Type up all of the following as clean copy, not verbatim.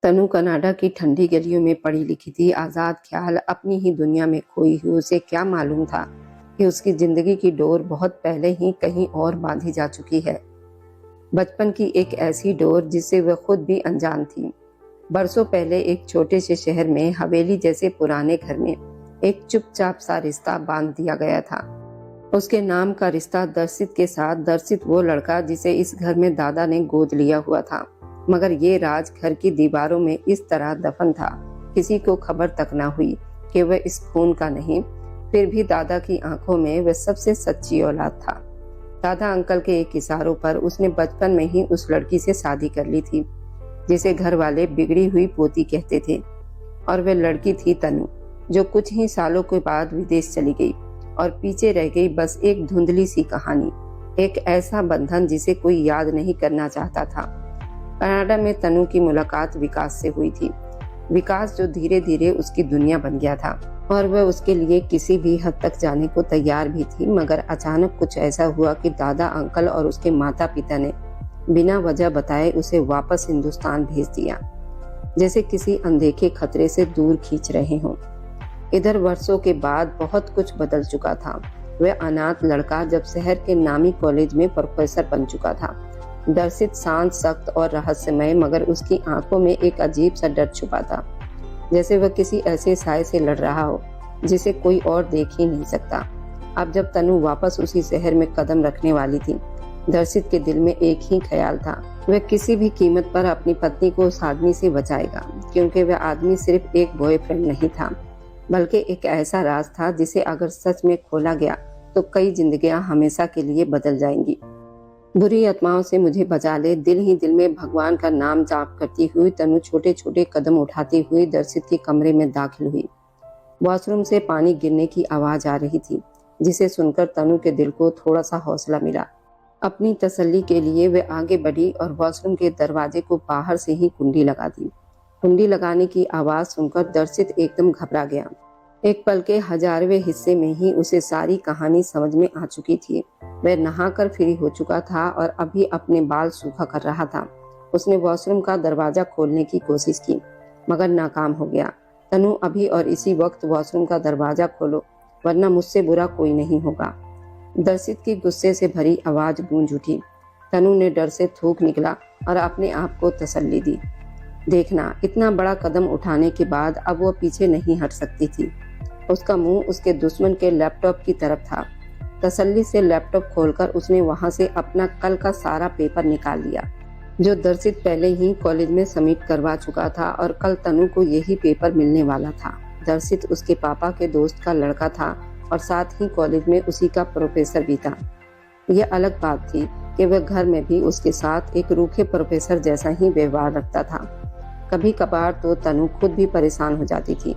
तनु Canada की ठंडी गलियों में पढ़ी लिखी थी, आजाद ख्याल, अपनी ही दुनिया में खोई हुई। उसे क्या मालूम था कि उसकी जिंदगी की डोर बहुत पहले ही कहीं और बांधी जा चुकी है। बचपन की एक ऐसी डोर जिससे वह खुद भी अनजान थी। बरसों पहले एक छोटे से शहर में हवेली जैसे पुराने घर में एक चुपचाप सा रिश्ता बांध दिया गया था। उसके नाम का रिश्ता दर्शित के साथ। दर्शित वो लड़का जिसे इस घर में दादा ने गोद लिया हुआ था, मगर ये राज घर की दीवारों में इस तरह दफन था, किसी को खबर तक न हुई कि वह इस खून का नहीं। फिर भी दादा की आंखों में वह सबसे सच्ची औलाद था। दादा अंकल के एक इशारों पर उसने बचपन में ही उस लड़की से शादी कर ली थी जिसे घर वाले बिगड़ी हुई पोती कहते थे। और वह लड़की थी तनु, जो कुछ ही सालों के बाद विदेश चली गई और पीछे रह गई बस एक धुंधली सी कहानी, एक ऐसा बंधन जिसे कोई याद नहीं करना चाहता था। कनाडा में तनु की मुलाकात विकास से हुई थी। विकास जो धीरे धीरे उसकी दुनिया बन गया था और वह उसके लिए किसी भी हद तक जाने को तैयार भी थी। मगर अचानक कुछ ऐसा हुआ कि दादा अंकल और उसके माता पिता ने बिना वजह बताए उसे वापस हिंदुस्तान भेज दिया, जैसे किसी अनदेखे खतरे से दूर खींच रहे हों। इधर वर्षों के बाद बहुत कुछ बदल चुका था। वह अनाथ लड़का जब शहर के नामी कॉलेज में प्रोफेसर बन चुका था। दर्शित शांत, सख्त और रहस्यमय, मगर उसकी आंखों में एक अजीब सा डर छुपा था, जैसे वह किसी ऐसे साए से लड़ रहा हो जिसे कोई और देख ही नहीं सकता। अब जब तनु वापस उसी शहर में कदम रखने वाली थी, दर्शित के दिल में एक ही ख्याल था, वह किसी भी कीमत पर अपनी पत्नी को उस आदमी से बचाएगा, क्योंकि वह आदमी सिर्फ एक बॉयफ्रेंड नहीं था, बल्कि एक ऐसा राज था जिसे अगर सच में खोला गया तो कई जिंदगियां हमेशा के लिए बदल जाएंगी। बुरी आत्माओं से मुझे बचा ले, दिल ही दिल में भगवान का नाम जाप करती हुई तनु छोटे छोटे कदम उठाती हुई दर्शित के कमरे में दाखिल हुई। वॉशरूम से पानी गिरने की आवाज आ रही थी, जिसे सुनकर तनु के दिल को थोड़ा सा हौसला मिला। अपनी तसल्ली के लिए वे आगे बढ़ी और वॉशरूम के दरवाजे को बाहर से ही कुंडी लगा दी। कुंडी लगाने की आवाज सुनकर दर्शित एकदम घबरा गया। एक पल के 1000वें हिस्से में ही उसे सारी कहानी समझ में आ चुकी थी। वह नहाकर फ्री हो चुका था और अभी अपने बाल सूखा कर रहा था। उसने वॉशरूम का दरवाजा खोलने की कोशिश की, मगर नाकाम हो गया। तनु, अभी और इसी वक्त वॉशरूम का दरवाजा खोलो, वरना मुझसे बुरा कोई नहीं होगा। दर्शित की गुस्से से भरी आवाज गूंज उठी। तनु ने डर से थूक निकला और अपने आप को तसल्ली दी। देखना, इतना बड़ा कदम उठाने के बाद अब वो पीछे नहीं हट सकती थी। उसका मुंह उसके दुश्मन के लैपटॉप की तरफ था। तसल्ली से लैपटॉप खोलकर उसने वहां से अपना कल का सारा पेपर निकाल लिया, जो दर्शित पहले ही कॉलेज में सबमिट करवा चुका था, और कल तनु को यही पेपर मिलने वाला था। दर्शित उसके पापा के दोस्त का लड़का था और साथ ही कॉलेज में उसी का प्रोफेसर भी था। यह अलग बात थी कि वह घर में भी उसके साथ एक रूखे प्रोफेसर जैसा ही व्यवहार रखता था। कभी कभार तो तनु खुद भी परेशान हो जाती थी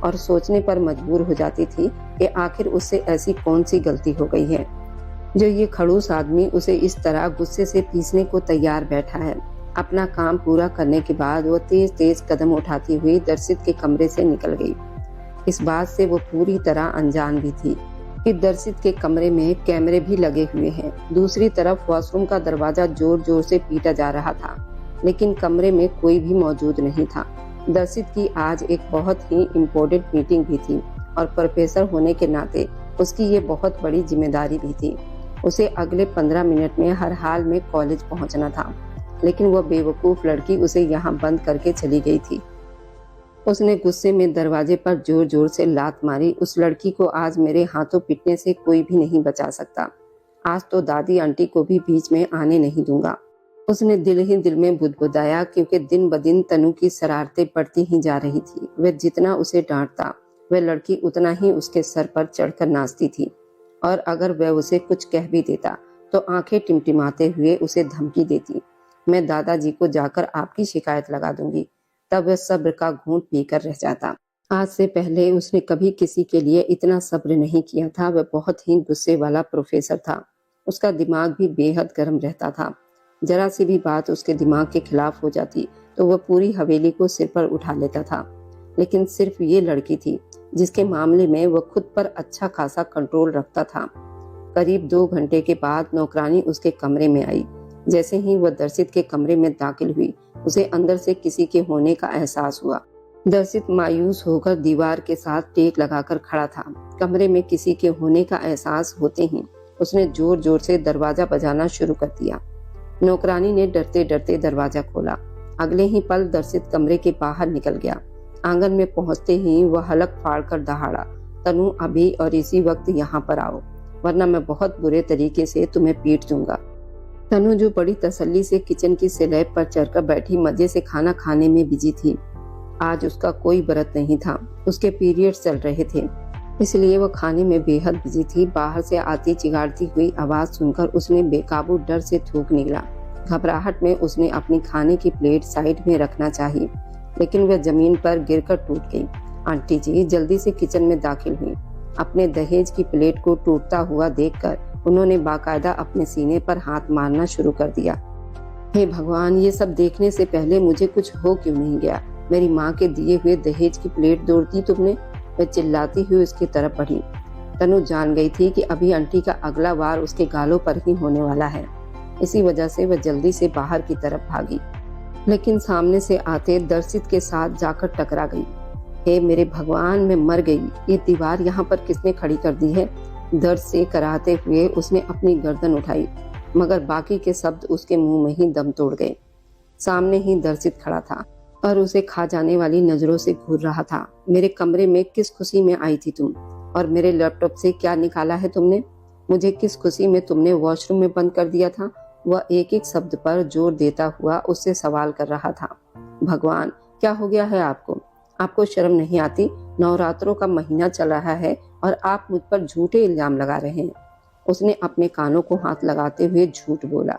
और सोचने पर मजबूर हो जाती थी कि आखिर उससे ऐसी कौन सी गलती हो गई है जो ये खड़ूस आदमी उसे इस तरह गुस्से से पीसने को तैयार बैठा है। अपना काम पूरा करने के बाद वो तेज तेज कदम उठाती हुई दर्शित के कमरे से निकल गई। इस बात से वो पूरी तरह अनजान भी थी कि दर्शित के कमरे में कैमरे भी लगे हुए हैं। दूसरी तरफ वॉशरूम का दरवाजा जोर जोर से पीटा जा रहा था, लेकिन कमरे में कोई भी मौजूद नहीं था। दर्शित की आज एक बहुत ही इम्पोर्टेंट मीटिंग भी थी और प्रोफेसर होने के नाते उसकी ये बहुत बड़ी जिम्मेदारी भी थी। उसे अगले 15 मिनट में हर हाल में कॉलेज पहुंचना था, लेकिन वह बेवकूफ लड़की उसे यहाँ बंद करके चली गई थी। उसने गुस्से में दरवाजे पर जोर जोर से लात मारी। उस लड़की को आज मेरे हाथों पीटने से कोई भी नहीं बचा सकता। आज तो दादी आंटी को भी बीच में आने नहीं दूंगा। उसने दिल ही दिल में बुदबुदाया, क्योंकि दिन ब दिन तनु की शरारतें बढ़ती ही जा रही थी। वह जितना उसे डांटता, वह लड़की उतना ही उसके सर पर चढ़कर नाचती थी, और अगर वह उसे कुछ कह भी देता तो आंखें टिमटिमाते हुए उसे धमकी देती, मैं दादाजी को जाकर आपकी शिकायत लगा दूंगी। तब वह सब्र का घूंट पीकर रह जाता। आज से पहले उसने कभी किसी के लिए इतना सब्र नहीं किया था। वह बहुत ही गुस्से वाला प्रोफेसर था। उसका दिमाग भी बेहद गर्म रहता था। जरा सी भी बात उसके दिमाग के खिलाफ हो जाती तो वह पूरी हवेली को सिर पर उठा लेता था। लेकिन सिर्फ ये लड़की थी जिसके मामले में वह खुद पर अच्छा खासा कंट्रोल रखता था। करीब 2 घंटे के बाद नौकरानी उसके कमरे में आई। जैसे ही वह दर्शित के कमरे में दाखिल हुई, उसे अंदर से किसी के होने का एहसास हुआ। दर्शित मायूस होकर दीवार के साथ टेक लगाकर खड़ा था। कमरे में किसी के होने का एहसास होते ही उसने जोर जोर से दरवाजा बजाना शुरू कर दिया। नौकरानी ने डरते डरते दरवाजा खोला। अगले ही पल दर्शित कमरे के बाहर निकल गया। आंगन में पहुंचते ही वह हलक फाड़कर दहाड़ा, तनु अभी और इसी वक्त यहाँ पर आओ, वरना मैं बहुत बुरे तरीके से तुम्हें पीट दूंगा। तनु जो बड़ी तसल्ली से किचन की स्लैब पर चढ़कर बैठी मजे से खाना खाने में बिजी थी। आज उसका कोई व्रत नहीं था, उसके पीरियड्स चल रहे थे, इसलिए वह खाने में बेहद बिजी थी। बाहर से आती चिगाड़ती हुई आवाज सुनकर उसने बेकाबू डर से थूक निकला। घबराहट में उसने अपनी खाने की प्लेट साइड में रखना चाहिए, लेकिन वह जमीन पर गिरकर टूट गई। आंटी जी जल्दी से किचन में दाखिल हुई। अपने दहेज की प्लेट को टूटता हुआ देखकर उन्होंने बाकायदा अपने सीने पर हाथ मारना शुरू कर दिया। हे भगवान, ये सब देखने से पहले मुझे कुछ हो क्यों नहीं गया? मेरी माँ के दिए हुए दहेज की प्लेट तोड़ दी तुमने। वह चिल्लाती हुई उसकी तरफ बढ़ी। तनु जान गई थी कि अभी आंटी का अगला वार उसके गालों पर ही होने वाला है। इसी वजह से वह जल्दी से बाहर की तरफ भागी, लेकिन सामने से आते दर्शित के साथ जाकर टकरा गई। हे मेरे भगवान, मैं मर गई। ये दीवार यहाँ पर किसने खड़ी कर दी है? दर्द से कराहते हुए उसने अपनी गर्दन उठाई, मगर बाकी के शब्द उसके मुंह में ही दम तोड़ गए। सामने ही दर्शित खड़ा था और उसे खा जाने वाली नजरों से घूर रहा था। मेरे कमरे में किस खुशी में आई थी तुम? और मेरे लैपटॉप से क्या निकाला है तुमने? मुझे किस खुशी में तुमने वॉशरूम में बंद कर दिया था? वह एक एक शब्द पर जोर देता हुआ उससे सवाल कर रहा था। भगवान, क्या हो गया है आपको? आपको शर्म नहीं आती? नवरात्रों का महीना चल रहा है और आप मुझ पर झूठे इल्जाम लगा रहे हैं। उसने अपने कानों को हाथ लगाते हुए झूठ बोला।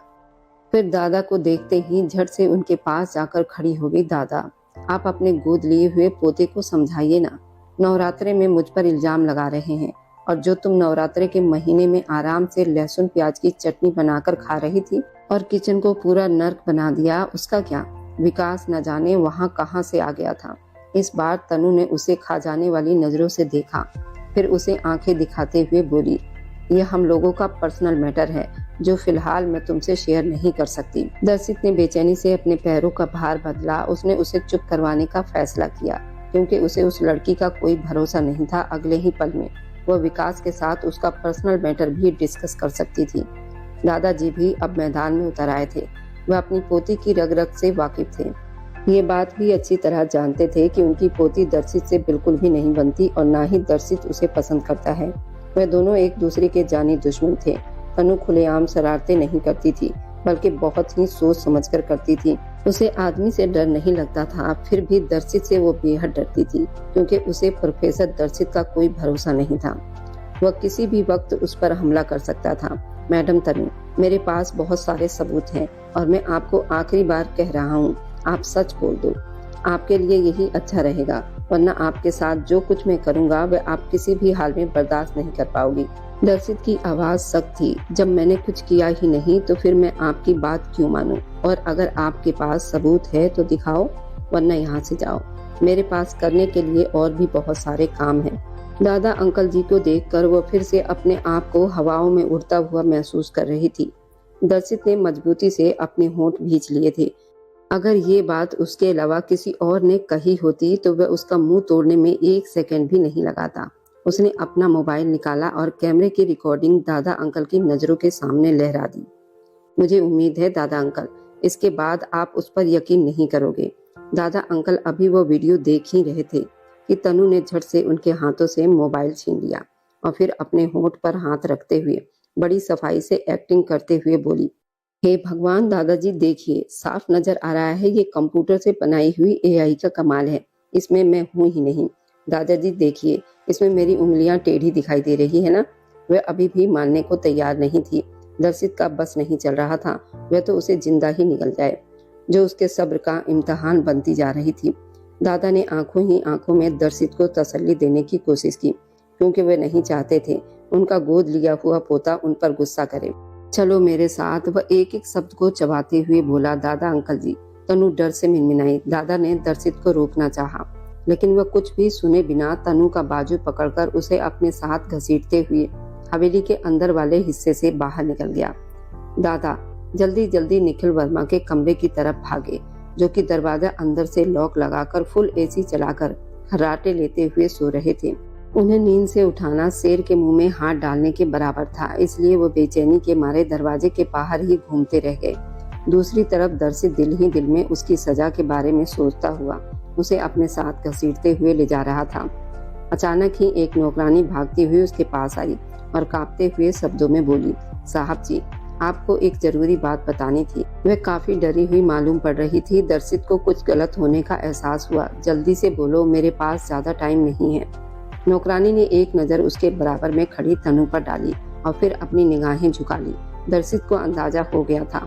फिर दादा को देखते ही झट से उनके पास जाकर खड़ी हो गई। दादा, आप अपने गोद लिए हुए पोते को समझाइए ना। नवरात्रे में मुझ पर इल्जाम लगा रहे हैं, और जो तुम नवरात्रे के महीने में आराम से लहसुन प्याज की चटनी बनाकर खा रही थी और किचन को पूरा नर्क बना दिया, उसका क्या? विकास न जाने वहाँ कहाँ से आ गया था। इस बार तनु ने उसे खा जाने वाली नजरों से देखा, फिर उसे आंखें दिखाते हुए बोली, यह हम लोगों का पर्सनल मैटर है जो फिलहाल मैं तुमसे शेयर नहीं कर सकती। दर्शित ने बेचैनी से अपने पैरों का भार बदला। उसने उसे चुप करवाने का फैसला किया, क्योंकि उसे उस लड़की का कोई भरोसा नहीं था। अगले ही पल में वह विकास के साथ उसका पर्सनल मैटर भी डिस्कस कर सकती थी। दादाजी भी अब मैदान में उतर आए थे। वह अपनी पोती की रग रग से वाकिफ थे। ये बात भी अच्छी तरह जानते थे कि उनकी पोती दर्शित से बिल्कुल भी नहीं बनती और ना ही दर्शित उसे पसंद करता है। वे दोनों एक दूसरे के जानी दुश्मन थे। तनु खुलेआम शरारतें नहीं करती थी, बल्कि बहुत ही सोच समझकर करती थी। उसे आदमी से डर नहीं लगता था, फिर भी दर्शित से वो बेहद डरती थी, क्योंकि उसे प्रोफेसर दर्शित का कोई भरोसा नहीं था। वह किसी भी वक्त उस पर हमला कर सकता था। मैडम तनु, मेरे पास बहुत सारे सबूत हैं और मैं आपको आखिरी बार कह रहा हूँ, आप सच बोल दो। आपके लिए यही अच्छा रहेगा, वरना आपके साथ जो कुछ मैं करूँगा वह आप किसी भी हाल में बर्दाश्त नहीं कर पाओगी। दर्शित की आवाज सख्त थी। जब मैंने कुछ किया ही नहीं तो फिर मैं आपकी बात क्यों मानूं? और अगर आपके पास सबूत है तो दिखाओ, वरना यहाँ से जाओ। मेरे पास करने के लिए और भी बहुत सारे काम हैं। दादा अंकल जी को देखकर वो फिर से अपने आप को हवाओं में उड़ता हुआ महसूस कर रही थी। दर्शित ने मजबूती से अपने होंठ भींच लिए थे। अगर ये बात उसके अलावा किसी और ने कही होती तो वह उसका मुंह तोड़ने में एक सेकंड भी नहीं लगाता। उसने अपना मोबाइल निकाला और कैमरे की रिकॉर्डिंग दादा अंकल की नजरों के सामने लहरा दी। मुझे उम्मीद है दादा अंकल, इसके बाद आप उस पर यकीन नहीं करोगे। दादा अंकल अभी वो वीडियो देख ही रहे थे कि तनु ने झट से उनके हाथों से मोबाइल छीन लिया और फिर अपने होंठ पर हाथ रखते हुए बड़ी सफाई से एक्टिंग करते हुए बोली, हे भगवान दादाजी देखिए, साफ नजर आ रहा है ये कंप्यूटर से बनाई हुई एआई का कमाल है। इसमें मैं हूँ ही नहीं। दादाजी देखिए, इसमें मेरी उंगलियां टेढ़ी दिखाई दे रही है ना? वह अभी भी मानने को तैयार नहीं थी। दर्शित का बस नहीं चल रहा था, वह तो उसे जिंदा ही निकल जाए, जो उसके सब्र का इम्तहान बनती जा रही थी। दादा ने आंखों ही आंखों में दर्शित को तसल्ली देने की कोशिश की, क्योंकि वे नहीं चाहते थे उनका गोद लिया हुआ पोता उन पर गुस्सा करे। चलो मेरे साथ, वह एक एक शब्द को चबाते हुए बोला। दादा अंकल जी, तनु डर से मिनमिनाई। दादा ने दर्शित को रोकना चाहा, लेकिन वह कुछ भी सुने बिना तनु का बाजू पकड़कर उसे अपने साथ घसीटते हुए हवेली के अंदर वाले हिस्से से बाहर निकल गया। दादा जल्दी जल्दी निखिल वर्मा के कमरे की तरफ भागे। जो कि दरवाजा अंदर से लॉक लगाकर फुल एसी चलाकर खर्राटे लेते हुए सो रहे थे। उन्हें नींद से उठाना शेर के मुंह में हाथ डालने के बराबर था, इसलिए वो बेचैनी के मारे दरवाजे के बाहर ही घूमते रह गए। दूसरी तरफ दर्शित दिल ही दिल में उसकी सजा के बारे में सोचता हुआ उसे अपने साथ घसीटते हुए ले जा रहा था। अचानक ही एक नौकरानी भागती हुई उसके पास आई और कांपते हुए शब्दों में बोली, साहब जी, आपको एक जरूरी बात बतानी थी। वह काफी डरी हुई मालूम पड़ रही थी। दर्शित को कुछ गलत होने का एहसास हुआ। जल्दी से बोलो, मेरे पास ज्यादा टाइम नहीं है। नौकरानी ने एक नजर उसके बराबर में खड़ी तनु पर डाली और फिर अपनी निगाहें झुका ली। दर्शित को अंदाजा हो गया था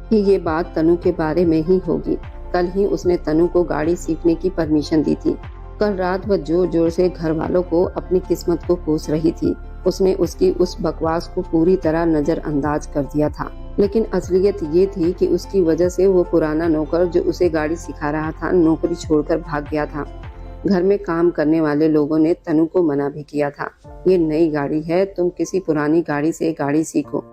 कि ये बात तनु के बारे में ही होगी। कल ही उसने तनु को गाड़ी सीखने की परमिशन दी थी। कल रात वह जोर जोर से घर वालों को अपनी किस्मत को कोस रही थी। उसने उसकी उस बकवास को पूरी तरह नजरअंदाज कर दिया था, लेकिन असलियत ये थी कि उसकी वजह से वो पुराना नौकर जो उसे गाड़ी सिखा रहा था नौकरी छोड़कर भाग गया था। घर में काम करने वाले लोगों ने तनु को मना भी किया था, ये नई गाड़ी है, तुम किसी पुरानी गाड़ी से गाड़ी सीखो,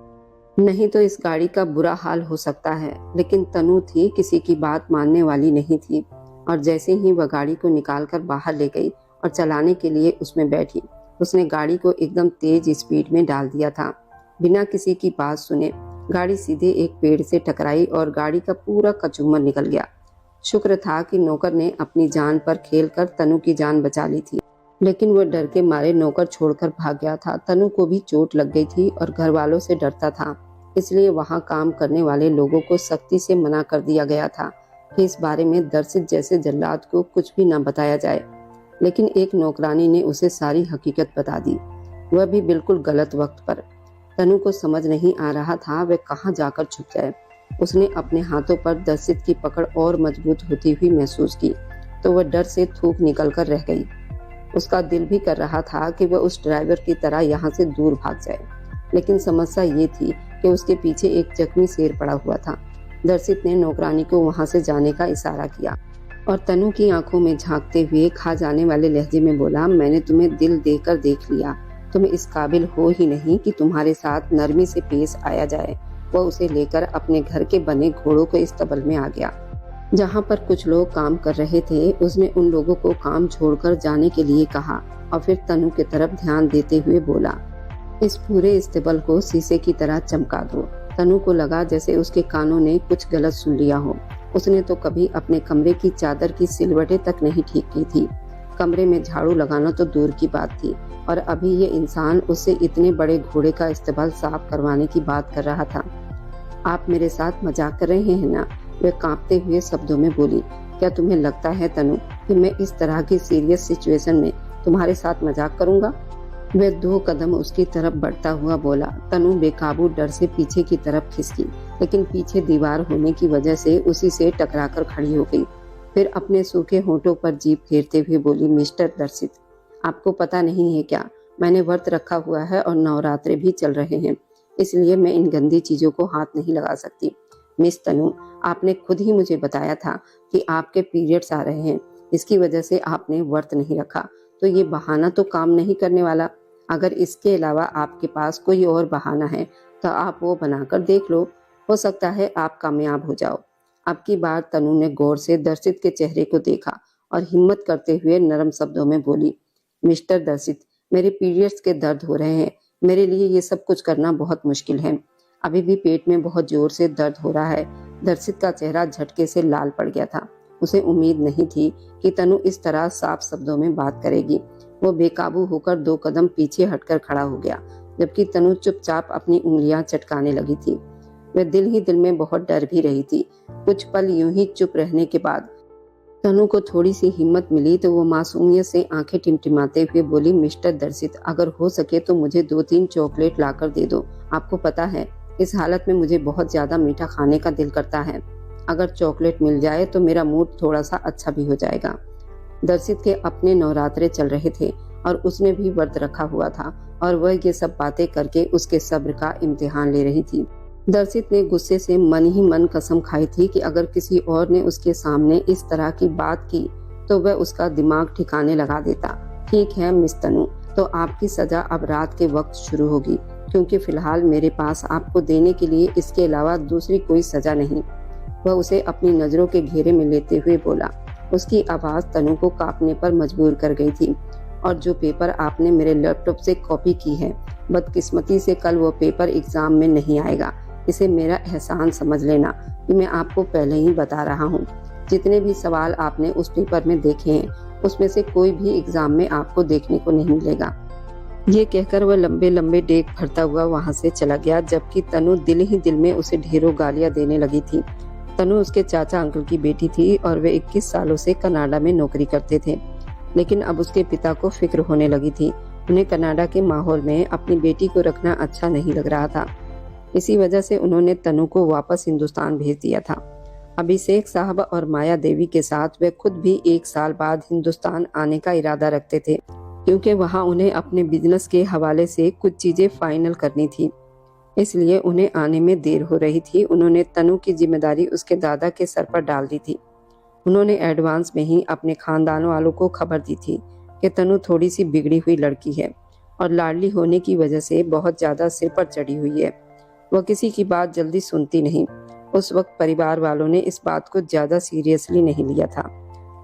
नहीं तो इस गाड़ी का बुरा हाल हो सकता है। लेकिन तनु थी, किसी की बात मानने वाली नहीं थी और जैसे ही वह गाड़ी को निकालकर बाहर ले गई और चलाने के लिए उसमें बैठी, उसने गाड़ी को एकदम तेज स्पीड में डाल दिया था। बिना किसी की बात सुने गाड़ी सीधे एक पेड़ से टकराई और गाड़ी का पूरा कचूमर निकल गया। शुक्र था कि नौकर ने अपनी जान पर खेलकर तनु की जान बचा ली थी, लेकिन वह डर के मारे नौकर छोड़कर भाग गया था। तनु को भी चोट लग गई थी और घर वालों से डरता था, इसलिए वहां काम करने वाले लोगों को सख्ती से मना कर दिया गया था कि इस बारे में दर्शित जैसे जल्लाद को कुछ भी न बताया जाए। लेकिन एक नौकरानी ने उसे सारी हकीकत बता दी, वह भी बिल्कुल गलत वक्त पर। तनु को समझ नहीं आ रहा था वह कहाँ जाकर छुप जाए। उसने अपने हाथों पर दर्शित की पकड़ और मजबूत होती हुई महसूस की तो वह डर से थूक निकल कर रह गई। उसका दिल भी कर रहा था कि वह उस ड्राइवर की तरह यहाँ से दूर भाग जाए, लेकिन समस्या ये थी कि उसके पीछे एक जख्मी शेर पड़ा हुआ था। दर्शित ने नौकरानी को वहां से जाने का इशारा किया और तनु की आंखों में झांकते हुए खा जाने वाले लहजे में बोला, मैंने तुम्हें दिल देकर देख लिया, तुम इस काबिल हो ही नहीं कि तुम्हारे साथ नरमी से पेश आया जाए। वह उसे लेकर अपने घर के बने घोड़ों के इस्तबल में आ गया, जहाँ पर कुछ लोग काम कर रहे थे। उसने उन लोगों को काम छोड़कर जाने के लिए कहा और फिर तनु की तरफ ध्यान देते हुए बोला, इस पूरे इस्तबल को शीशे की तरह चमका दो। तनु को लगा जैसे उसके कानों ने कुछ गलत सुन लिया हो। उसने तो कभी अपने कमरे की चादर की सिलवटें तक नहीं ठीक की थी। कमरे में झाड़ू लगाना तो दूर की बात थी और अभी ये इंसान उससे इतने बड़े घोड़े का इस्तेमाल साफ करवाने की बात कर रहा था। आप मेरे साथ मजाक कर रहे हैं ना? वह कांपते हुए शब्दों में बोली, क्या तुम्हें लगता है तनु कि मैं इस तरह की सीरियस सिचुएशन में तुम्हारे साथ मजाक करूंगा? वह 2 कदम उसकी तरफ बढ़ता हुआ बोला। तनु बेकाबू डर से पीछे की तरफ खिसकी, लेकिन पीछे दीवार होने की वजह से उसी से टकराकर खड़ी हो गई। फिर अपने सूखे होठों पर जीभ फेरते हुए बोली, मिस्टर दर्शित, आपको पता नहीं है क्या, मैंने व्रत रखा हुआ है और नवरात्रे भी चल रहे हैं, इसलिए मैं इन गंदी चीजों को हाथ नहीं लगा सकती। मिस तनु, आपने खुद ही मुझे बताया था कि आपके पीरियड्स आ रहे हैं, इसकी वजह से आपने व्रत नहीं रखा, तो ये बहाना तो काम नहीं करने वाला। अगर इसके अलावा आपके पास कोई और बहाना है तो आप वो बनाकर देख लो, हो सकता है आप कामयाब हो जाओ। अब की बार तनु ने गौर से दर्शित के चेहरे को देखा और हिम्मत करते हुए नरम शब्दों में बोली, मिस्टर दर्शित, मेरे पीरियड्स के दर्द हो रहे हैं, मेरे लिए ये सब कुछ करना बहुत मुश्किल है, अभी भी पेट में बहुत जोर से दर्द हो रहा है। दर्शित का चेहरा झटके से लाल पड़ गया था। उसे उम्मीद नहीं थी कि तनु इस तरह साफ शब्दों में बात करेगी। वो बेकाबू होकर 2 कदम पीछे हटकर खड़ा हो गया, जबकि तनु चुपचाप अपनी उंगलियां चटकाने लगी थी। वह दिल ही दिल में बहुत डर भी रही थी। कुछ पल यूं ही चुप रहने के बाद तनु को थोड़ी सी हिम्मत मिली तो वो मासूमियत से आंखें टिमटिमाते हुए बोली, मिस्टर दर्शित, अगर हो सके तो मुझे 2-3 चॉकलेट लाकर दे दो। आपको पता है इस हालत में मुझे बहुत ज्यादा मीठा खाने का दिल करता है। अगर चॉकलेट मिल जाए तो मेरा मूड थोड़ा सा अच्छा भी हो जाएगा। दर्शित के अपने नवरात्रे चल रहे थे और उसने भी व्रत रखा हुआ था और वह ये सब बातें करके उसके सब्र का इम्तिहान ले रही थी। दर्शित ने गुस्से से मन ही मन कसम खाई थी कि अगर किसी और ने उसके सामने इस तरह की बात की तो वह उसका दिमाग ठिकाने लगा देता। ठीक है मिस तनु, तो आपकी सजा अब रात के वक्त शुरू होगी, क्योंकि फिलहाल मेरे पास आपको देने के लिए इसके अलावा दूसरी कोई सजा नहीं। वह उसे अपनी नजरों के घेरे में लेते हुए बोला। उसकी आवाज तनु को कांपने पर मजबूर कर गई थी। और जो पेपर आपने मेरे लैपटॉप से कॉपी की है, बदकिस्मती से कल वो पेपर एग्जाम में नहीं आएगा। इसे मेरा एहसान समझ लेना कि मैं आपको पहले ही बता रहा हूँ। जितने भी सवाल आपने उस पेपर में देखे हैं, उसमें से कोई भी एग्जाम में आपको देखने को नहीं मिलेगा। ये कहकर वह लंबे लंबे डेग भरता हुआ वहां से चला गया, जबकि तनु दिल ही दिल में उसे ढेरों गालियां देने लगी थी। तनु उसके चाचा अंकल की बेटी थी और वे 21 सालों से कनाडा में नौकरी करते थे। लेकिन अब उसके पिता को फिक्र होने लगी थी। उन्हें कनाडा के माहौल में अपनी बेटी को रखना अच्छा नहीं लग रहा था। इसी वजह से उन्होंने तनु को वापस हिंदुस्तान भेज दिया था। अभिषेक साहब और माया देवी के साथ वे खुद भी 1 साल बाद हिंदुस्तान आने का इरादा रखते थे, क्योंकि वहां उन्हें अपने बिजनेस के हवाले से कुछ चीजें फाइनल करनी थी। इसलिए उन्हें आने में देर हो रही थी। उन्होंने तनु की जिम्मेदारी उसके दादा के सर पर डाल दी थी। उन्होंने एडवांस में ही अपने खानदान वालों को खबर दी थी कि तनु थोड़ी सी बिगड़ी हुई लड़की है और लाडली होने की वजह से बहुत ज्यादा सिर पर चढ़ी हुई है। वह किसी की बात जल्दी सुनती नहीं। उस वक्त परिवार वालों ने इस बात को ज्यादा सीरियसली नहीं लिया था,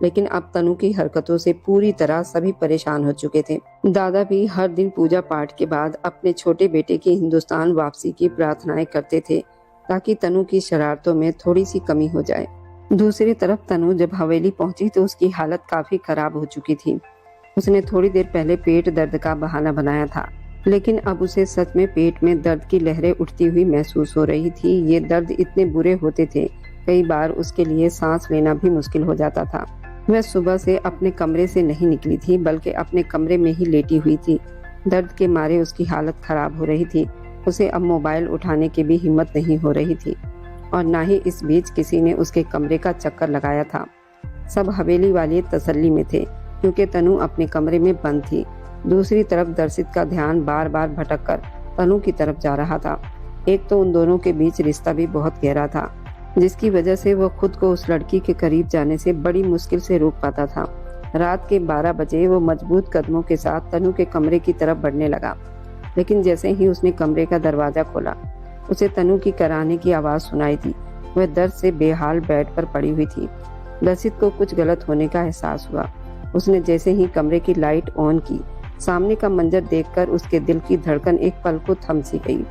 लेकिन अब तनु की हरकतों से पूरी तरह सभी परेशान हो चुके थे। दादा भी हर दिन पूजा पाठ के बाद अपने छोटे बेटे की हिंदुस्तान वापसी की प्रार्थनाएं करते थे, ताकि तनु की शरारतों में थोड़ी सी कमी हो जाए। दूसरी तरफ तनु जब हवेली पहुंची तो उसकी हालत काफी खराब हो चुकी थी। उसने थोड़ी देर पहले पेट दर्द का बहाना बनाया था, लेकिन अब उसे सच में पेट में दर्द की लहरें उठती हुई महसूस हो रही थी। ये दर्द इतने बुरे होते थे, कई बार उसके लिए सांस लेना भी मुश्किल हो जाता था। वह सुबह से अपने कमरे से नहीं निकली थी, बल्कि अपने कमरे में ही लेटी हुई थी। दर्द के मारे उसकी हालत खराब हो रही थी। उसे अब मोबाइल उठाने की भी हिम्मत नहीं हो रही थी, और न ही इस बीच किसी ने उसके कमरे का चक्कर लगाया था। सब हवेली वाले तसल्ली में थे, क्योंकि तनु अपने कमरे में बंद थी। दूसरी तरफ दर्शित का ध्यान बार बार भटककर तनु की तरफ जा रहा था। एक तो उन दोनों के बीच रिश्ता भी बहुत गहरा था, जिसकी वजह से वह खुद को उस लड़की के करीब जाने से बड़ी मुश्किल से रोक पाता था। रात के 12 बजे वो मजबूत कदमों के साथ तनु के कमरे की तरफ बढ़ने लगा, लेकिन जैसे ही उसने कमरे का दरवाजा खोला, उसे तनु की कराहने की आवाज सुनाई दी। वह दर्द से बेहाल बेड पर पड़ी हुई थी। दर्शित को कुछ गलत होने का एहसास हुआ। उसने जैसे ही कमरे की लाइट ऑन की, सामने का मंजर देखकर उसके दिल की धड़कन एक पल को थम सी गई।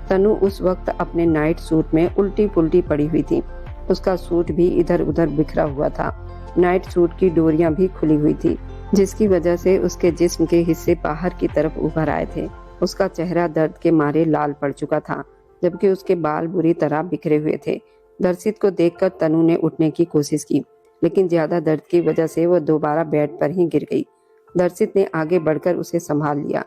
तनु उस वक्त अपने नाइट सूट में उल्टी पुल्टी पड़ी हुई थी। उसका सूट भी इधर उधर बिखरा हुआ था। नाइट सूट की डोरियां भी खुली हुई थी, जिसकी वजह से उसके जिस्म के हिस्से बाहर की तरफ उभर आए थे। उसका चेहरा दर्द के मारे लाल पड़ चुका था, जबकि उसके बाल बुरी तरह बिखरे हुए थे। दर्शित को देखकर तनु ने उठने की कोशिश की, लेकिन ज्यादा दर्द की वजह से वह दोबारा बेड पर ही गिर गई। दर्शित ने आगे बढ़कर उसे संभाल लिया।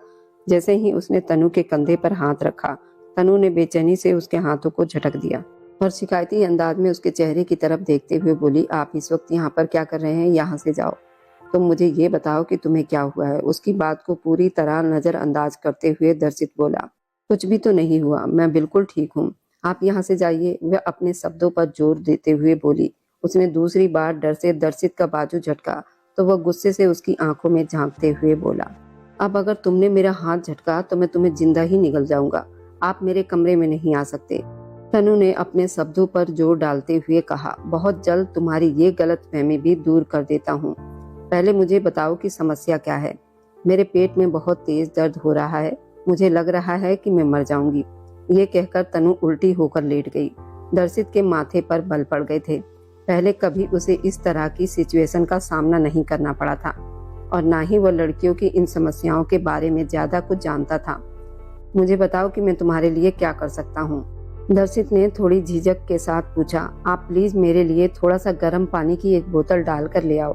जैसे ही उसने तनु के कंधे पर हाथ रखा, तनु ने बेचैनी से उसके हाथों को झटक दिया और शिकायती अंदाज में उसके चेहरे की तरफ देखते हुए बोली, आप इस वक्त यहाँ पर क्या कर रहे हैं? यहाँ से जाओ। तुम मुझे ये बताओ कि तुम्हें क्या हुआ है। उसकी बात को पूरी तरह नजरअंदाज करते हुए दर्शित बोला, कुछ भी तो नहीं हुआ, मैं बिल्कुल ठीक हूँ, आप यहाँ से जाइए। वह अपने शब्दों पर जोर देते हुए बोली। उसने दूसरी बार डर से दर्शित का बाजू झटका तो वह गुस्से से उसकी आंखों में झांकते हुए बोला, अब अगर तुमने मेरा हाथ झटका तो मैं तुम्हें जिंदा ही निगल जाऊंगा। आप मेरे कमरे में नहीं आ सकते। तनु ने अपने शब्दों पर जोर डालते हुए कहा, बहुत जल्द तुम्हारी ये गलतफहमी भी दूर कर देता हूँ। पहले मुझे बताओ कि समस्या क्या है। मेरे पेट में बहुत तेज दर्द हो रहा है, मुझे लग रहा है कि मैं मर जाऊंगी। ये कहकर तनु उल्टी होकर लेट गई। दर्शित के माथे पर बल पड़ गए थे। पहले कभी उसे इस तरह की सिचुएशन का सामना नहीं करना पड़ा था, और ना ही वह लड़कियों की इन समस्याओं के बारे में ज्यादा कुछ जानता था। मुझे बताओ कि मैं तुम्हारे लिए क्या कर सकता हूँ। दर्शित ने थोड़ी झिझक के साथ पूछा, आप प्लीज मेरे लिए थोड़ा सा गर्म पानी की एक बोतल डाल कर ले आओ।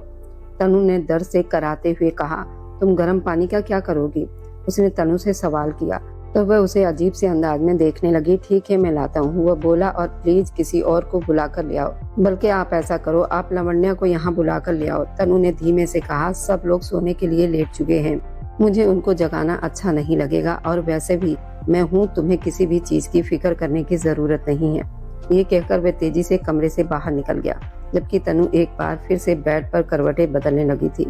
तनु ने दर्द से कराते हुए कहा, तुम गर्म पानी का क्या करोगी? उसने तनु से सवाल किया तो वह उसे अजीब से अंदाज में देखने लगी। ठीक है, मैं लाता हूँ, वह बोला, और प्लीज किसी और को बुला कर ले आओ। बल्कि आप ऐसा करो, आप लावण्या को यहाँ बुला कर ले आओ। तनु ने धीमे से कहा, सब लोग सोने के लिए लेट चुके हैं, मुझे उनको जगाना अच्छा नहीं लगेगा, और वैसे भी मैं हूँ, तुम्हें किसी भी चीज की फिक्र करने की जरूरत नहीं है। ये कहकर वह तेजी से कमरे से बाहर निकल गया, जबकि तनु एक बार फिर से बेड पर करवटें बदलने लगी थी।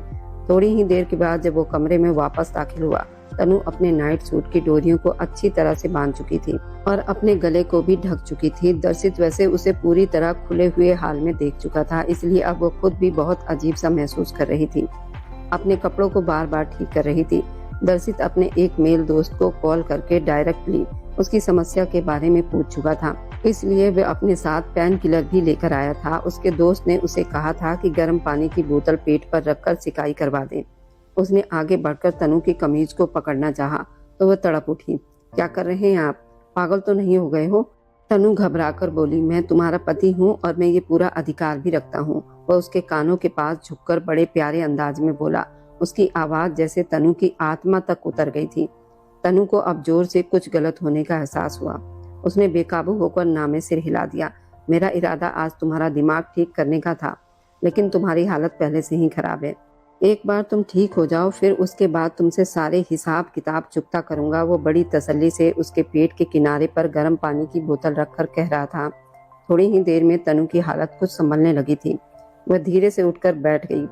थोड़ी ही देर के बाद जब वो कमरे में वापस दाखिल हुआ तनु अपने नाइट सूट की डोरियों को अच्छी तरह से बांध चुकी थी और अपने गले को भी ढक चुकी थी। दर्शित वैसे उसे पूरी तरह खुले हुए हाल में देख चुका था, इसलिए अब वो खुद भी बहुत अजीब सा महसूस कर रही थी। अपने कपड़ों को बार बार ठीक कर रही थी। दर्शित अपने एक मेल दोस्त को कॉल करके डायरेक्टली उसकी समस्या के बारे में पूछ चुका था, इसलिए वह अपने साथ पेन किलर भी लेकर आया था। उसके दोस्त ने उसे कहा था कि गर्म पानी की बोतल पेट पर रखकर सिकाई करवा दे। उसने आगे बढ़कर तनु की कमीज को पकड़ना चाहा तो वह तड़प उठी। क्या कर रहे हैं आप? पागल तो नहीं हो गए हो? तनु घबराकर बोली, मैं तुम्हारा पति हूँ और मैं ये पूरा अधिकार भी रखता हूँ। वह उसके कानों के पास झुककर बड़े प्यारे अंदाज में बोला। उसकी आवाज जैसे तनु की आत्मा तक उतर गई थी। तनु को अब जोर से कुछ गलत होने का एहसास हुआ। उसने बेकाबू होकर नामे सिर हिला दिया। मेरा इरादा आज तुम्हारा दिमाग ठीक करने का था, लेकिन तुम्हारी हालत पहले से ही खराब है। एक बार तुम ठीक हो जाओ, फिर उसके बाद तुमसे सारे हिसाब किताब चुकता करूंगा। वो बड़ी तसल्ली से उसके पेट के किनारे पर गर्म पानी की बोतल रखकर कह रहा था। थोड़ी ही देर में तनु की हालत कुछ संभलने लगी थी। वह धीरे से उठकर बैठ गई।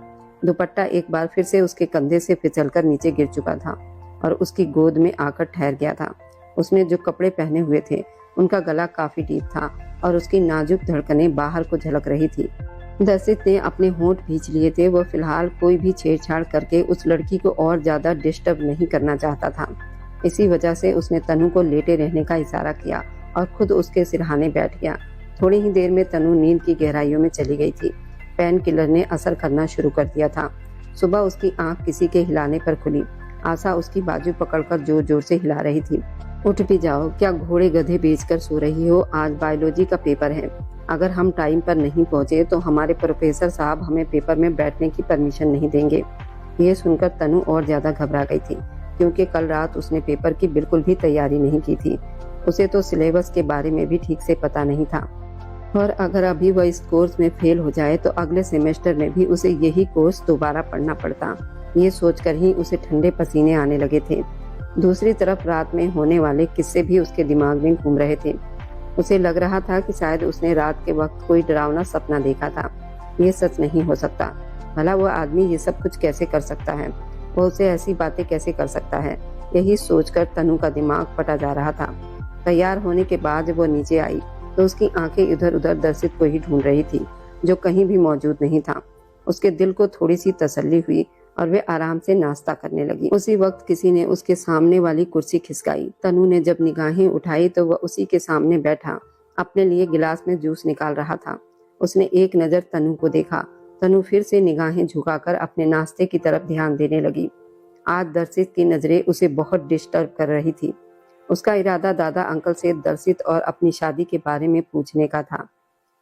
दुपट्टा एक बार फिर से उसके कंधे से फिसलकर नीचे गिर चुका था और उसकी गोद में आकर ठहर गया था। उसने जो कपड़े पहने हुए थे उनका गला काफी डीप था और उसकी नाजुक धड़कनें बाहर को झलक रही थी। दर्शित ने अपने होंठ भींच लिए थे। वह फिलहाल कोई भी छेड़छाड़ करके उस लड़की को और ज्यादा डिस्टर्ब नहीं करना चाहता था। इसी वजह से उसने तनु को लेटे रहने का इशारा किया और खुद उसके सिरहाने बैठ गया। थोड़ी ही देर में तनु नींद की गहराइयों में चली गई थी। पेन किलर ने असर करना शुरू कर दिया था। सुबह उसकी आंख किसी के हिलाने पर खुली। आशा उसकी बाजू पकड़कर जोर जोर से हिला रही थी। उठ भी जाओ, क्या घोड़े गधे बेचकर सो रही हो? आज बायोलॉजी का पेपर है। अगर हम टाइम पर नहीं पहुंचे तो हमारे प्रोफेसर साहब हमें पेपर में बैठने की परमिशन नहीं देंगे। ये सुनकर तनु और ज्यादा घबरा गई थी, क्योंकि कल रात उसने पेपर की बिल्कुल भी तैयारी नहीं की थी। उसे तो सिलेबस के बारे में भी ठीक से पता नहीं था और अगर अभी वह इस कोर्स में फेल हो जाए तो अगले सेमेस्टर में भी उसे यही कोर्स दोबारा पढ़ना पड़ता। ये सोचकर ही उसे ठंडे पसीने आने लगे थे। दूसरी तरफ रात में होने वाले किस्से भी उसके दिमाग में घूम रहे थे। उसे लग रहा था कि शायद उसने रात के वक्त कोई डरावना सपना देखा था। ये सच नहीं हो सकता। भला वो आदमी ये सब कुछ कैसे कर सकता है? वो उसे ऐसी बातें कैसे कर सकता है? यही सोचकर तनु का दिमाग फटा जा रहा था। तैयार होने के बाद वो नीचे आई तो उसकी आंखें इधर उधर दर्शित को ही ढूंढ रही थी, जो कहीं भी मौजूद नहीं था। उसके दिल को थोड़ी सी तसल्ली हुई और वे आराम से नाश्ता करने लगी। उसी वक्त किसी ने उसके सामने वाली कुर्सी खिसकाई। तनु ने जब निगाहें उठाई तो वह उसी के सामने बैठा अपने लिए गिलास में जूस निकाल रहा था। उसने एक नजर तनु को देखा। तनु फिर से निगाहें झुकाकर अपने नाश्ते की तरफ ध्यान देने लगी। आज दर्शित की नजरें उसे बहुत डिस्टर्ब कर रही थी। उसका इरादा दादा अंकल से दर्शित और अपनी शादी के बारे में पूछने का था,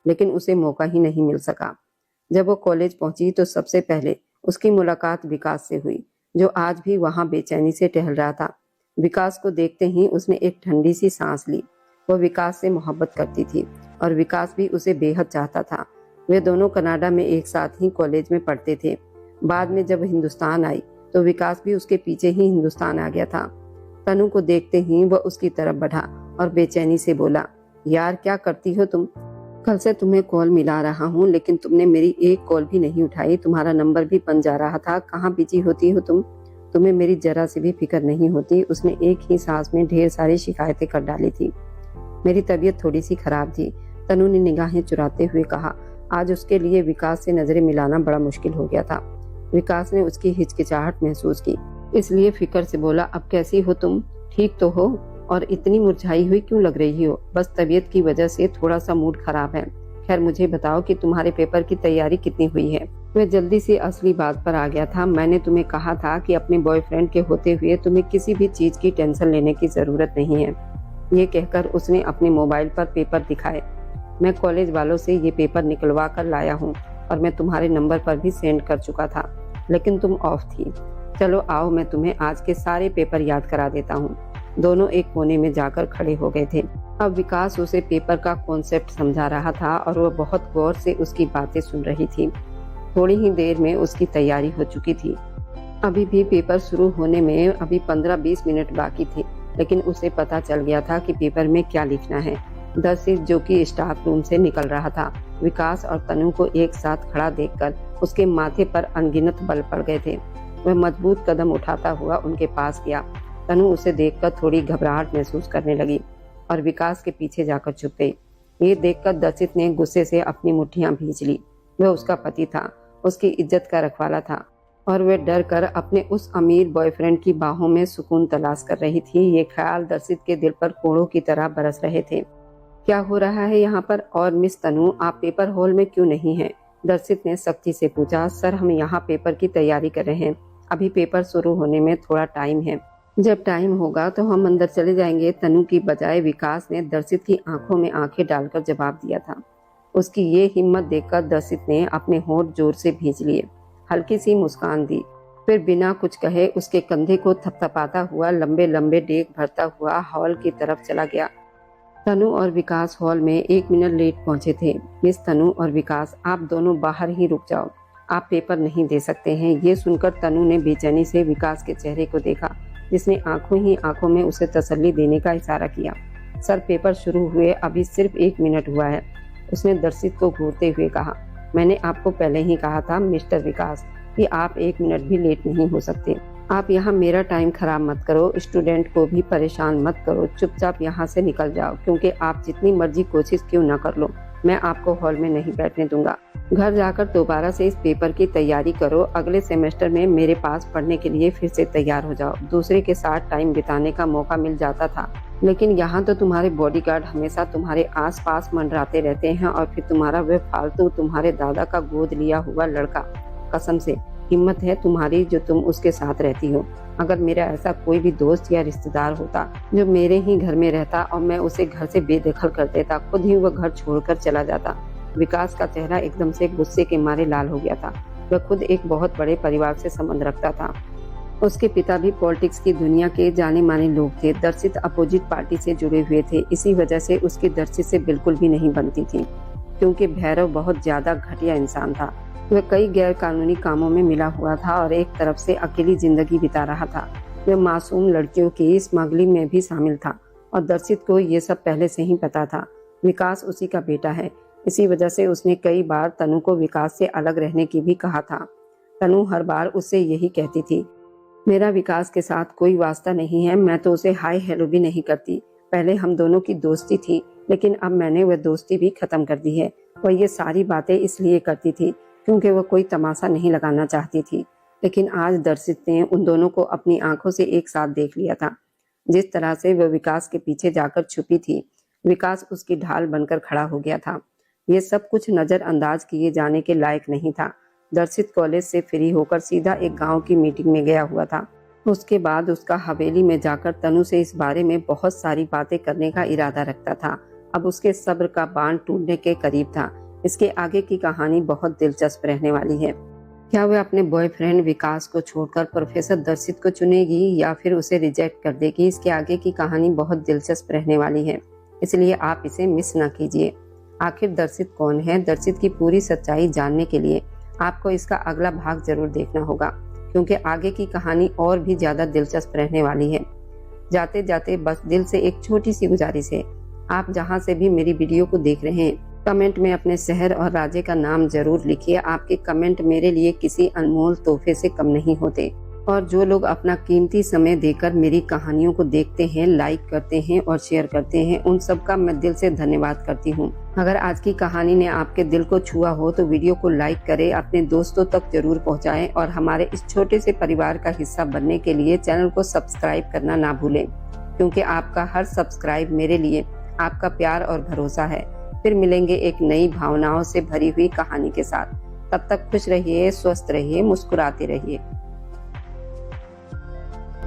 लेकिन उसे मौका ही नहीं मिल सका। जब वो कॉलेज पहुंची तो सबसे पहले उसकी मुलाकात विकास से हुई, जो आज भी वहां बेचैनी से टहल रहा था। विकास को देखते ही उसने एक ठंडी सी सांस ली। वो विकास से मोहब्बत करती थी और विकास भी उसे बेहद चाहता था। वे दोनों कनाडा में एक साथ ही कॉलेज में पढ़ते थे। बाद में जब हिंदुस्तान आई तो विकास भी उसके पीछे ही हिंदुस्तान आ गया था। तनु को देखते ही वह उसकी तरफ बढ़ा और बेचैनी से बोला, यार क्या करती हो तुम? कल से तुम्हें कॉल मिला रहा हूँ, लेकिन तुमने मेरी एक कॉल भी नहीं उठाई। तुम्हारा नंबर भी बंद जा रहा था। कहाँ बिजी होती हो तुम? तुम्हें मेरी जरा से भी फिक्र नहीं होती। उसने एक ही सांस में ढेर सारी शिकायतें कर डाली थी। मेरी तबीयत थोड़ी सी खराब थी, तनु ने निगाहें चुराते हुए कहा। आज उसके लिए विकास से नजरें मिलाना बड़ा मुश्किल हो गया था। विकास ने उसकी हिचकिचाहट महसूस की, इसलिए फिक्र से बोला, अब कैसी हो तुम? ठीक तो हो? और इतनी मुरझाई हुई क्यों लग रही हो? बस तबीयत की वजह से थोड़ा सा मूड खराब है। खैर मुझे बताओ कि तुम्हारे पेपर की तैयारी कितनी हुई है? वह जल्दी से असली बात पर आ गया था। मैंने तुम्हें कहा था कि अपने बॉयफ्रेंड के होते हुए तुम्हें किसी भी चीज की टेंशन लेने की जरूरत नहीं है। ये कहकर उसने अपने मोबाइल पर पेपर दिखाए। मैं कॉलेज वालों से ये पेपर निकलवा कर लाया हूँ और मैं तुम्हारे नंबर पर भी सेंड कर चुका था, लेकिन तुम ऑफ थी। चलो आओ, मैं तुम्हें आज के सारे पेपर याद करा देता हूँ। दोनों एक कोने में जाकर खड़े हो गए थे। अब विकास उसे पेपर का कॉन्सेप्ट समझा रहा था और वह बहुत गौर से उसकी बातें सुन रही थी। थोड़ी ही देर में उसकी तैयारी हो चुकी थी। अभी भी पेपर शुरू होने में अभी 15-20 मिनट बाकी थे, लेकिन उसे पता चल गया था कि पेपर में क्या लिखना है। दर्शित जो कि स्टाफ रूम से निकल रहा था, विकास और तनु को एक साथ खड़ा देखकर उसके माथे पर अनगिनत बल पड़ गए थे। वह मजबूत कदम उठाता हुआ उनके पास गया तनु उसे देखकर थोड़ी घबराहट महसूस करने लगी और विकास के पीछे जाकर छुप गई। ये देखकर दर्शित ने गुस्से से अपनी मुट्ठियां भींच ली। वह उसका पति था, उसकी इज्जत का रखवाला था और वह डर कर अपने उस अमीर बॉयफ्रेंड की बाहों में सुकून तलाश कर रही थी। ये ख्याल दर्शित के दिल पर कोड़ों की तरह बरस रहे थे। क्या हो रहा है यहाँ पर? और मिस तनु, आप पेपर हॉल में क्यों नहीं हैं? दर्शित ने सख्ती से पूछा। सर, हम यहाँ पेपर की तैयारी कर रहे हैं। अभी पेपर शुरू होने में थोड़ा टाइम है। जब टाइम होगा तो हम अंदर चले जाएंगे। तनु की बजाय विकास ने दर्शित की आंखों में आंखें डालकर जवाब दिया था। उसकी ये हिम्मत देखकर दर्शित ने अपने होंठ जोर से भींच लिए, हल्की सी मुस्कान दी, फिर बिना कुछ कहे उसके कंधे को थपथपाता हुआ लंबे लंबे डेग भरता हुआ हॉल की तरफ चला गया। तनु और विकास हॉल में 1 मिनट लेट पहुंचे थे। मिस तनु और विकास, आप दोनों बाहर ही रुक जाओ, आप पेपर नहीं दे सकते हैं। ये सुनकर तनु ने बेचैनी से विकास के चेहरे को देखा, जिसने आंखों ही आंखों में उसे तसल्ली देने का इशारा किया। सर, पेपर शुरू हुए अभी सिर्फ 1 मिनट हुआ है, उसने दर्शित को घूरते हुए कहा। मैंने आपको पहले ही कहा था मिस्टर विकास कि आप 1 मिनट भी लेट नहीं हो सकते। आप यहाँ मेरा टाइम खराब मत करो, स्टूडेंट को भी परेशान मत करो। चुपचाप यहाँ से निकल जाओ, क्योंकि आप जितनी मर्जी कोशिश क्यों न कर लो, मैं आपको हॉल में नहीं बैठने दूंगा। घर जाकर दोबारा से इस पेपर की तैयारी करो। अगले सेमेस्टर में मेरे पास पढ़ने के लिए फिर से तैयार हो जाओ। दूसरे के साथ टाइम बिताने का मौका मिल जाता था, लेकिन यहाँ तो तुम्हारे बॉडीगार्ड हमेशा तुम्हारे आसपास मंडराते रहते हैं और फिर तुम्हारा वह फालतू तुम्हारे दादा का गोद लिया हुआ लड़का। कसम से हिम्मत है तुम्हारी जो तुम उसके साथ रहती हो। अगर मेरा ऐसा कोई भी दोस्त या रिश्तेदार होता जो मेरे ही घर में रहता और मैं उसे घर से बेदखल कर देता, खुद ही वह घर छोड़कर चला जाता। विकास का चेहरा एकदम से गुस्से के मारे लाल हो गया था। वह खुद एक बहुत बड़े परिवार से संबंध रखता था। उसके पिता भी पॉलिटिक्स की दुनिया के जाने माने लोग थे। दर्शित अपोजिट पार्टी से जुड़े हुए थे, इसी वजह से उसकी दर्शित से बिल्कुल भी नहीं बनती थी, क्योंकि भैरव बहुत ज्यादा घटिया इंसान था। वह कई गैर कानूनी कामों में मिला हुआ था और एक तरफ से अकेली जिंदगी बिता रहा था। वह मासूम लड़कियों की स्मगलिंग में भी शामिल था और दर्शित को ये सब पहले से ही पता था। विकास उसी का बेटा है, इसी वजह से उसने कई बार तनु को विकास से अलग रहने की भी कहा था। तनु हर बार उससे यही कहती थी, मेरा विकास के साथ कोई वास्ता नहीं है, मैं तो उसे हाय हेलो भी नहीं करती। पहले हम दोनों की दोस्ती थी, लेकिन अब मैंने वह दोस्ती भी खत्म कर दी है। वह ये सारी बातें इसलिए करती थी क्योंकि वह कोई तमाशा नहीं लगाना चाहती थी। लेकिन आज दर्शित ने उन दोनों को अपनी आंखों से एक साथ देख लिया था। जिस तरह से वह विकास के पीछे जाकर छुपी थी, विकास उसकी ढाल बनकर खड़ा हो गया था। ये सब कुछ नजरअंदाज किए जाने के लायक नहीं था। दर्शित कॉलेज से फ्री होकर सीधा एक गांव की मीटिंग में गया हुआ था। उसके बाद उसका हवेली में जाकर तनु से इस बारे में बहुत सारी बातें करने का इरादा रखता था। अब उसके सब्र का बांध टूटने के करीब था। इसके आगे की कहानी बहुत दिलचस्प रहने वाली है। क्या वह अपने बॉयफ्रेंड विकास को छोड़कर प्रोफेसर दर्शित को चुनेगी या फिर उसे रिजेक्ट कर देगी? इसके आगे की कहानी बहुत दिलचस्प रहने वाली है, इसलिए आप इसे मिस ना कीजिए। आखिर दर्शित कौन है? दर्शित की पूरी सच्चाई जानने के लिए आपको इसका अगला भाग जरूर देखना होगा, क्योंकि आगे की कहानी और भी ज्यादा दिलचस्प रहने वाली है। जाते जाते बस दिल से एक छोटी सी गुजारिश है, आप जहां से भी मेरी वीडियो को देख रहे हैं, कमेंट में अपने शहर और राज्य का नाम जरूर लिखिए। आपके कमेंट मेरे लिए किसी अनमोल तोहफे से कम नहीं होते। और जो लोग अपना कीमती समय देकर मेरी कहानियों को देखते हैं, लाइक करते हैं और शेयर करते हैं, उन सब का मैं दिल से धन्यवाद करती हूँ। अगर आज की कहानी ने आपके दिल को छुआ हो तो वीडियो को लाइक करें, अपने दोस्तों तक जरूर पहुँचाएं और हमारे इस छोटे से परिवार का हिस्सा बनने के लिए चैनल को सब्सक्राइब करना ना भूलें, क्योंकि आपका हर सब्सक्राइब मेरे लिए आपका प्यार और भरोसा है। फिर मिलेंगे एक नई भावनाओं से भरी हुई कहानी के साथ। तब तक खुश रहिए, स्वस्थ रहिए, मुस्कुराते रहिए।